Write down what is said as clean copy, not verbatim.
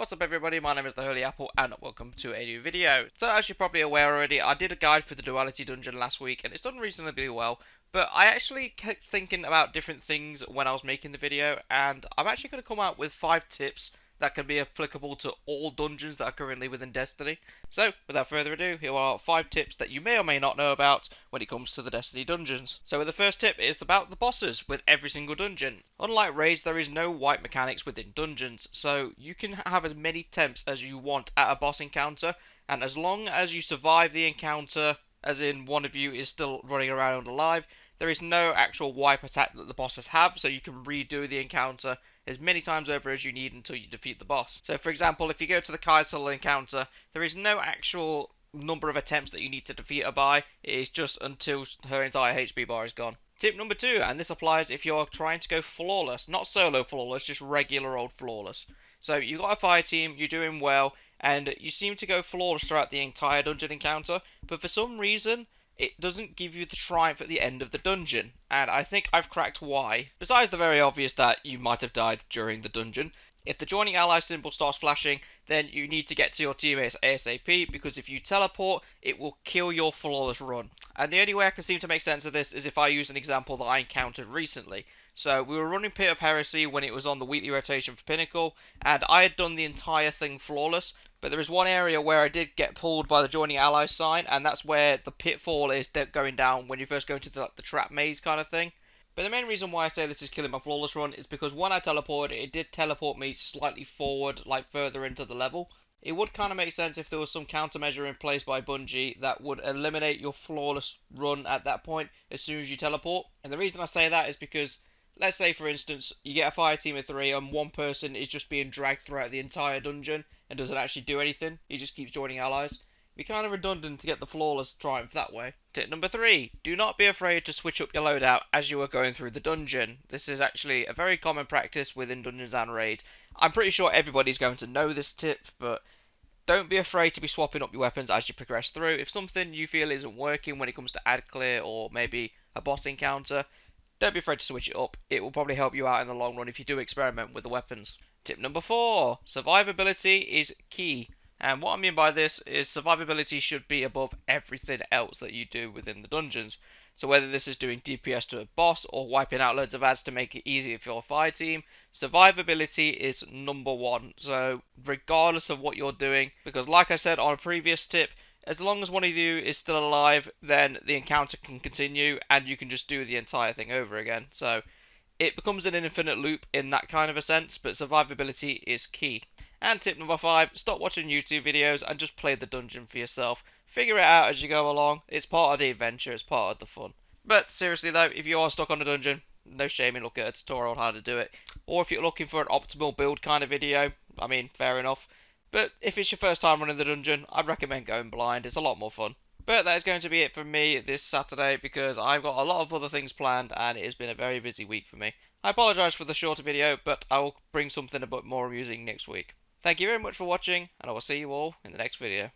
What's up everybody, my name is the Holy Apple and welcome to a new video. So as you're probably aware already, I did a guide for the duality dungeon last week and it's done reasonably well. But I actually kept thinking about different things when I was making the video, and I'm actually going to come out with 5 tips that can be applicable to all dungeons that are currently within Destiny. So, without further ado, here are 5 tips that you may or may not know about when it comes to the Destiny dungeons. So the first tip is about the bosses with every single dungeon. Unlike raids, there is no wipe mechanics within dungeons, so you can have as many attempts as you want at a boss encounter, and as long as you survive the encounter, as in one of you is still running around alive, there is no actual wipe attack that the bosses have, so you can redo the encounter as many times over as you need until you defeat the boss. So for example, if you go to the Kaitel encounter, there is no actual number of attempts that you need to defeat her by, it is just until her entire HP bar is gone. Tip number 2, and this applies if you're trying to go flawless, not solo flawless, just regular old flawless. So you've got a fire team, you're doing well, and you seem to go flawless throughout the entire dungeon encounter, but for some reason, it doesn't give you the triumph at the end of the dungeon, and I think I've cracked why. Besides the very obvious that you might have died during the dungeon, if the joining ally symbol starts flashing, then you need to get to your teammates ASAP, because if you teleport, it will kill your flawless run. And the only way I can seem to make sense of this is if I use an example that I encountered recently. So we were running Pit of Heresy when it was on the weekly rotation for Pinnacle, and I had done the entire thing flawless, but there is one area where I did get pulled by the joining ally sign, and that's where the pitfall is going down when you first go into the trap maze kind of thing. But the main reason why I say this is killing my flawless run is because when I teleported, it did teleport me slightly forward, like further into the level. It would kind of make sense if there was some countermeasure in place by Bungie that would eliminate your flawless run at that point as soon as you teleport. And the reason I say that is because, let's say for instance, you get a fire team of 3 and one person is just being dragged throughout the entire dungeon and doesn't actually do anything, he just keeps joining allies. It'd be kind of redundant to get the flawless triumph that way. Tip number 3, do not be afraid to switch up your loadout as you are going through the dungeon. This is actually a very common practice within dungeons and raid. I'm pretty sure everybody's going to know this tip, but don't be afraid to be swapping up your weapons as you progress through. If something you feel isn't working when it comes to ad clear or maybe a boss encounter, don't be afraid to switch it up. It will probably help you out in the long run if you do experiment with the weapons. Tip number 4, survivability is key. And what I mean by this is survivability should be above everything else that you do within the dungeons. So whether this is doing DPS to a boss or wiping out loads of ads to make it easier for your fire team, survivability is number 1. So regardless of what you're doing, because like I said on a previous tip, as long as one of you is still alive, then the encounter can continue and you can just do the entire thing over again. So it becomes an infinite loop in that kind of a sense, but survivability is key. And tip number 5, stop watching YouTube videos and just play the dungeon for yourself. Figure it out as you go along. It's part of the adventure, it's part of the fun. But seriously though, if you are stuck on a dungeon, no shame in looking at a tutorial on how to do it. Or if you're looking for an optimal build kind of video, I mean, fair enough. But if it's your first time running the dungeon, I'd recommend going blind, it's a lot more fun. But that is going to be it from me this Saturday because I've got a lot of other things planned and it has been a very busy week for me. I apologise for the shorter video, but I will bring something a bit more amusing next week. Thank you very much for watching, and I will see you all in the next video.